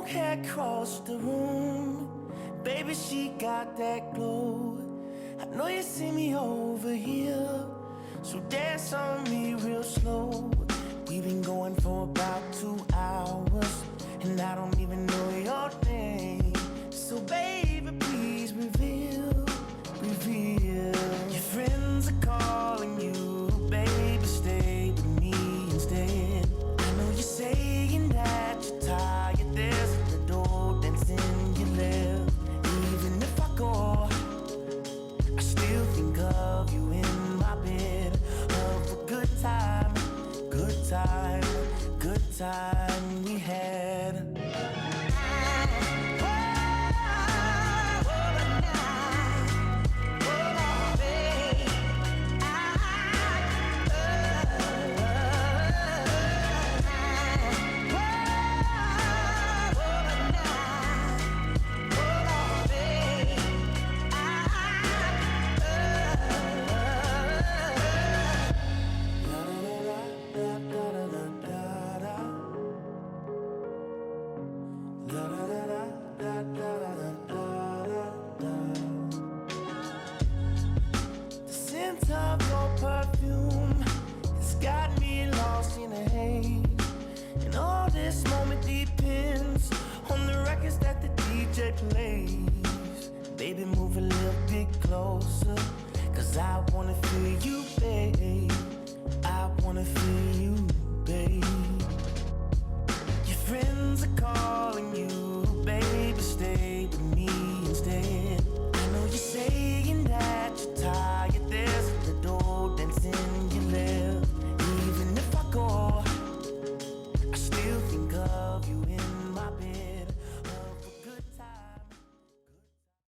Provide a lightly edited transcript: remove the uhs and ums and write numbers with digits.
long hair across the room. Baby, she got that glow. I know you see me over here, so dance on me real slow. We've been going for about 2 hours, and I don't even know your name. So baby, please reveal. Your friends are calling you, baby, stay with me instead. I know you're saying that you're tired, there's a little dance in your lip. Even if I go, I still think of you in my bed. Of a good time, good time, good time we had. Baby, move a little bit closer, 'cause I wanna feel you, babe.